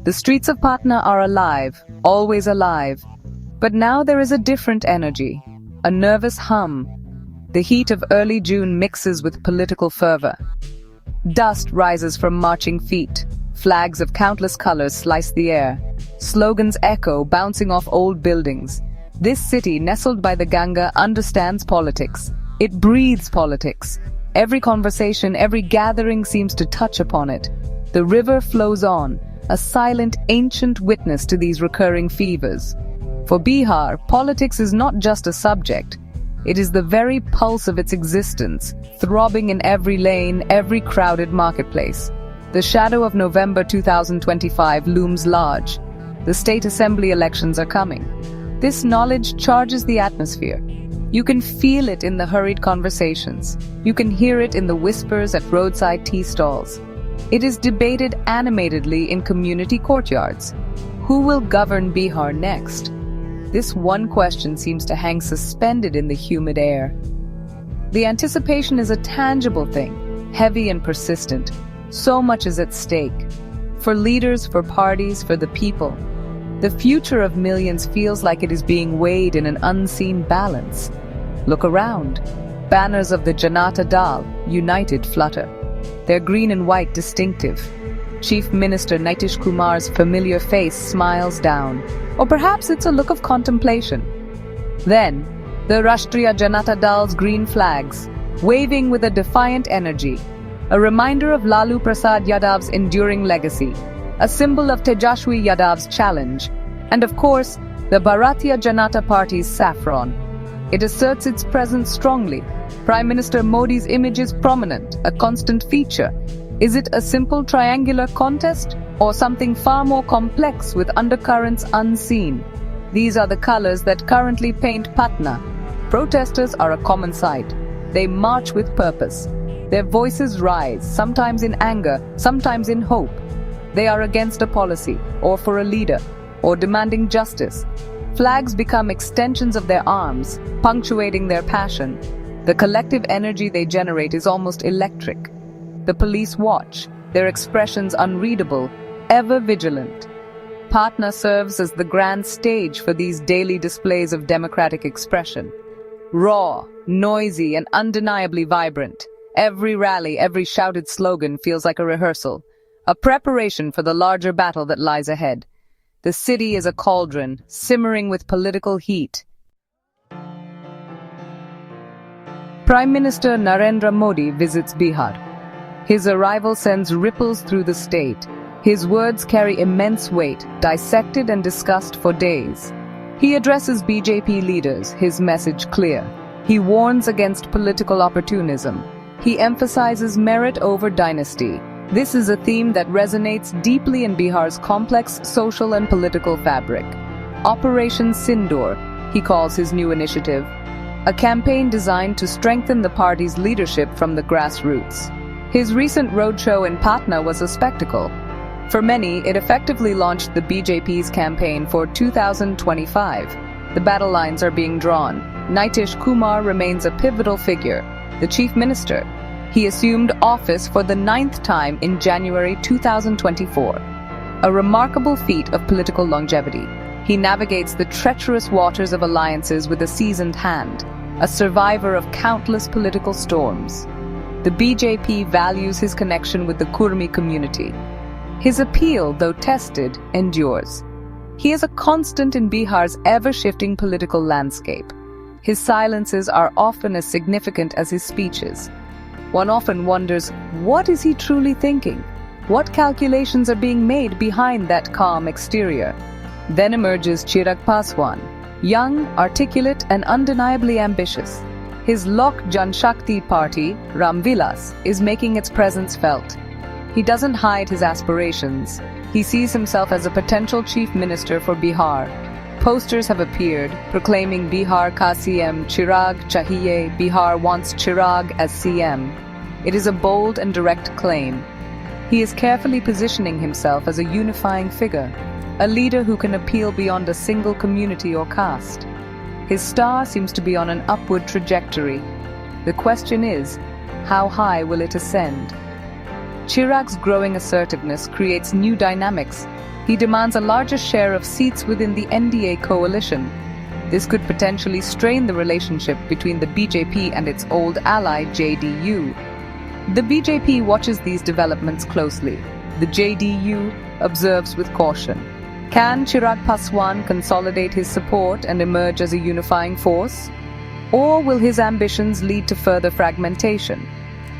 The streets of Patna are alive, always alive. But now there is a different energy, a nervous hum. The heat of early June mixes with political fervor. Dust rises from marching feet. Flags of countless colors slice the air. Slogans echo, bouncing off old buildings. This city, nestled by the Ganga, understands politics. It breathes politics. Every conversation, every gathering seems to touch upon it. The river flows on, a silent, ancient witness to these recurring fevers. For Bihar, politics is not just a subject. It is the very pulse of its existence, throbbing in every lane, every crowded marketplace. The shadow of November 2025 looms large. The state assembly elections are coming. This knowledge charges the atmosphere. You can feel it in the hurried conversations. You can hear it in the whispers at roadside tea stalls. It is debated animatedly in community courtyards. Who will govern Bihar next? This one question seems to hang suspended in the humid air. The anticipation is a tangible thing, heavy and persistent. So much is at stake. For leaders, for parties, for the people. The future of millions feels like it is being weighed in an unseen balance. Look around. Banners of the Janata Dal, united, flutter. They're green and white, distinctive. Chief Minister Nitish Kumar's familiar face smiles down. Or perhaps it's a look of contemplation. Then, the Rashtriya Janata Dal's green flags, waving with a defiant energy. A reminder of Lalu Prasad Yadav's enduring legacy. A symbol of Tejashwi Yadav's challenge. And of course, the Bharatiya Janata Party's saffron. It asserts its presence strongly. Prime Minister Modi's image is prominent, a constant feature. Is it a simple triangular contest, or something far more complex with undercurrents unseen? These are the colors that currently paint Patna. Protesters are a common sight. They march with purpose. Their voices rise, sometimes in anger, sometimes in hope. They are against a policy, or for a leader, or demanding justice. Flags become extensions of their arms, punctuating their passion. The collective energy they generate is almost electric. The police watch, their expressions unreadable, ever vigilant. Patna serves as the grand stage for these daily displays of democratic expression. Raw, noisy, and undeniably vibrant. Every rally, every shouted slogan feels like a rehearsal, a preparation for the larger battle that lies ahead. The city is a cauldron, simmering with political heat. Prime Minister Narendra Modi visits Bihar. His arrival sends ripples through the state. His words carry immense weight, dissected and discussed for days. He addresses BJP leaders, his message clear. He warns against political opportunism. He emphasizes merit over dynasty. This is a theme that resonates deeply in Bihar's complex social and political fabric. Operation Sindoor, he calls his new initiative, a campaign designed to strengthen the party's leadership from the grassroots. His recent roadshow in Patna was a spectacle. For many, it effectively launched the BJP's campaign for 2025. The battle lines are being drawn. Nitish Kumar remains a pivotal figure, the chief minister. He assumed office for the 9th time in January 2024. A remarkable feat of political longevity. He navigates the treacherous waters of alliances with a seasoned hand, a survivor of countless political storms. The BJP values his connection with the Kurmi community. His appeal, though tested, endures. He is a constant in Bihar's ever-shifting political landscape. His silences are often as significant as his speeches. One often wonders, what is he truly thinking? What calculations are being made behind that calm exterior? Then emerges Chirag Paswan, young, articulate, and undeniably ambitious. His Lok Janshakti party, Ram Vilas, is making its presence felt. He doesn't hide his aspirations. He sees himself as a potential chief minister for Bihar. Posters have appeared, proclaiming Bihar ka CM Chirag Chahiye, Bihar wants Chirag as CM. It is a bold and direct claim. He is carefully positioning himself as a unifying figure, a leader who can appeal beyond a single community or caste. His star seems to be on an upward trajectory. The question is, how high will it ascend? Chirag's growing assertiveness creates new dynamics. He demands a larger share of seats within the NDA coalition. This could potentially strain the relationship between the BJP and its old ally JDU. The BJP watches these developments closely. The JDU observes with caution. Can Chirag Paswan consolidate his support and emerge as a unifying force? Or will his ambitions lead to further fragmentation?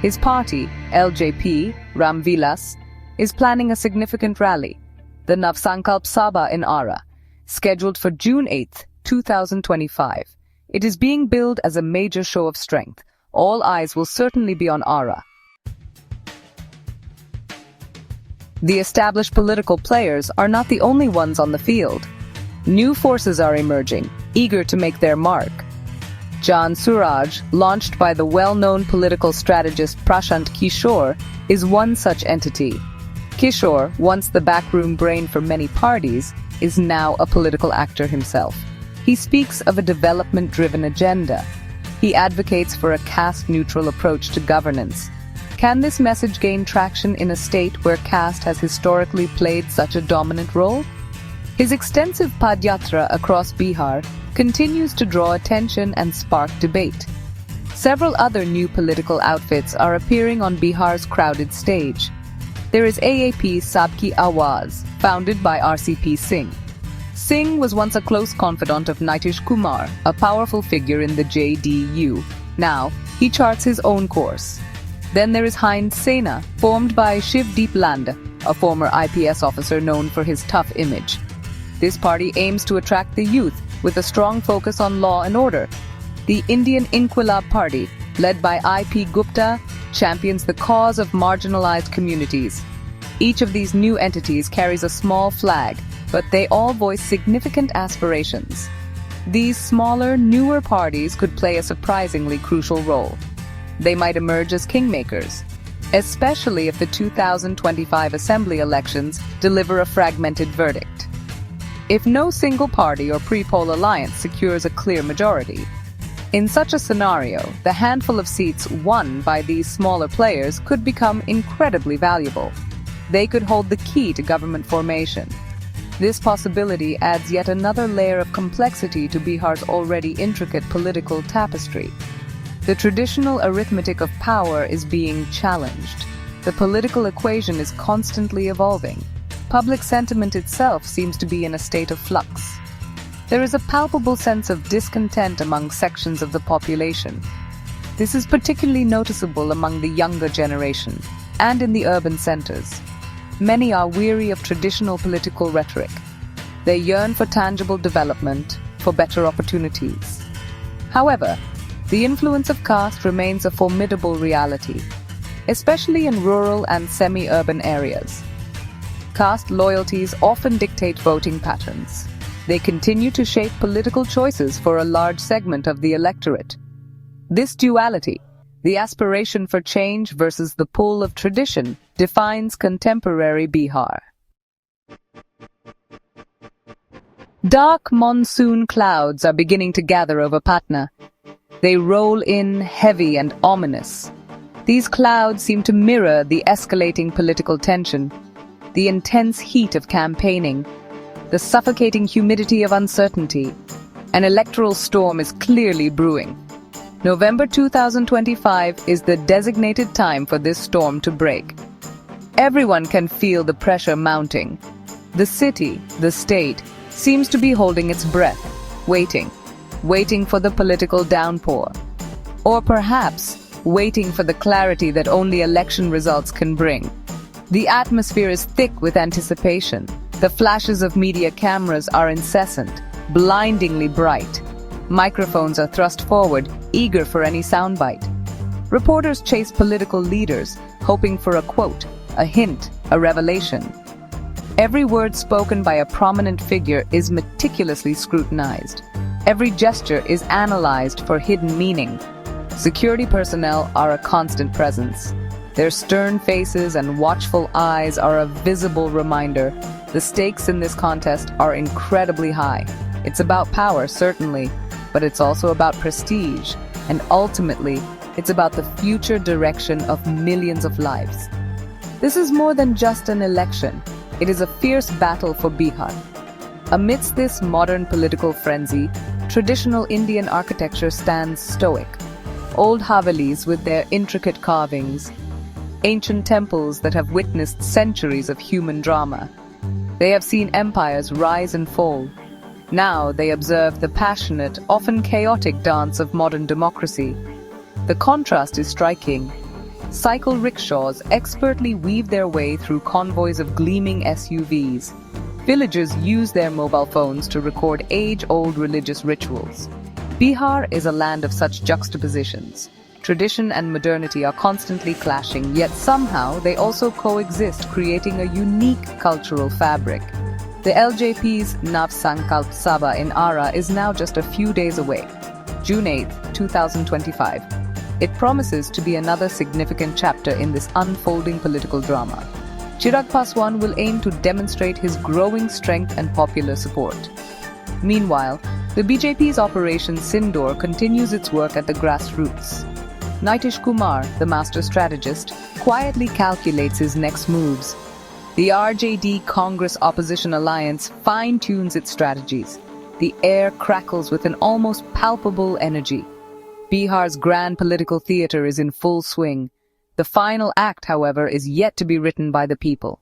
His party, LJP, Ramvilas, is planning a significant rally, the Navsankalp Sabha in Ara, scheduled for June 8, 2025. It is being billed as a major show of strength. All eyes will certainly be on Ara. The established political players are not the only ones on the field. New forces are emerging, eager to make their mark. Jan Suraj, launched by the well-known political strategist Prashant Kishore, is one such entity. Kishore, once the backroom brain for many parties, is now a political actor himself. He speaks of a development-driven agenda. He advocates for a caste-neutral approach to governance. Can this message gain traction in a state where caste has historically played such a dominant role? His extensive padyatra across Bihar continues to draw attention and spark debate. Several other new political outfits are appearing on Bihar's crowded stage. There is AAP Sabki Awaz, founded by RCP Singh. Singh was once a close confidant of Nitish Kumar, a powerful figure in the JDU. Now, he charts his own course. Then there is Hind Sena, formed by Shivdeep Landa, a former IPS officer known for his tough image. This party aims to attract the youth with a strong focus on law and order. The Indian Inquilab Party, led by I.P. Gupta, champions the cause of marginalized communities. Each of these new entities carries a small flag, but they all voice significant aspirations. These smaller, newer parties could play a surprisingly crucial role. They might emerge as kingmakers, especially if the 2025 assembly elections deliver a fragmented verdict. If no single party or pre-poll alliance secures a clear majority, in such a scenario, the handful of seats won by these smaller players could become incredibly valuable. They could hold the key to government formation. This possibility adds yet another layer of complexity to Bihar's already intricate political tapestry. The traditional arithmetic of power is being challenged. The political equation is constantly evolving. Public sentiment itself seems to be in a state of flux. There is a palpable sense of discontent among sections of the population. This is particularly noticeable among the younger generation and in the urban centers. Many are weary of traditional political rhetoric. They yearn for tangible development, for better opportunities. However, the influence of caste remains a formidable reality, especially in rural and semi-urban areas. Caste loyalties often dictate voting patterns. They continue to shape political choices for a large segment of the electorate. This duality, the aspiration for change versus the pull of tradition, defines contemporary Bihar. Dark monsoon clouds are beginning to gather over Patna. They roll in heavy and ominous. These clouds seem to mirror the escalating political tension, the intense heat of campaigning, the suffocating humidity of uncertainty. An electoral storm is clearly brewing. November 2025 is the designated time for this storm to break. Everyone can feel the pressure mounting. The city, the state, seems to be holding its breath, waiting for the political downpour. Or perhaps waiting for the clarity that only election results can bring. The atmosphere is thick with anticipation. The flashes of media cameras are incessant, blindingly bright. Microphones are thrust forward, eager for any soundbite. Reporters chase political leaders, hoping for a quote, a hint, a revelation. Every word spoken by a prominent figure is meticulously scrutinized. Every gesture is analyzed for hidden meaning. Security personnel are a constant presence. Their stern faces and watchful eyes are a visible reminder. The stakes in this contest are incredibly high. It's about power, certainly, but it's also about prestige, and ultimately, it's about the future direction of millions of lives. This is more than just an election. It is a fierce battle for Bihar. Amidst this modern political frenzy, traditional Indian architecture stands stoic. Old Havelis with their intricate carvings, ancient temples that have witnessed centuries of human drama. They have seen empires rise and fall. Now they observe the passionate, often chaotic dance of modern democracy. The contrast is striking. Cycle rickshaws expertly weave their way through convoys of gleaming SUVs. Villagers use their mobile phones to record age-old religious rituals. Bihar is a land of such juxtapositions. Tradition and modernity are constantly clashing, yet somehow they also coexist, creating a unique cultural fabric. The LJP's Nav Sankalp Sabha in Ara is now just a few days away, June 8, 2025. It promises to be another significant chapter in this unfolding political drama. Chirag Paswan will aim to demonstrate his growing strength and popular support. Meanwhile, the BJP's Operation Sindoor continues its work at the grassroots. Nitish Kumar, the master strategist, quietly calculates his next moves. The RJD Congress Opposition Alliance fine-tunes its strategies. The air crackles with an almost palpable energy. Bihar's grand political theater is in full swing. The final act, however, is yet to be written by the people.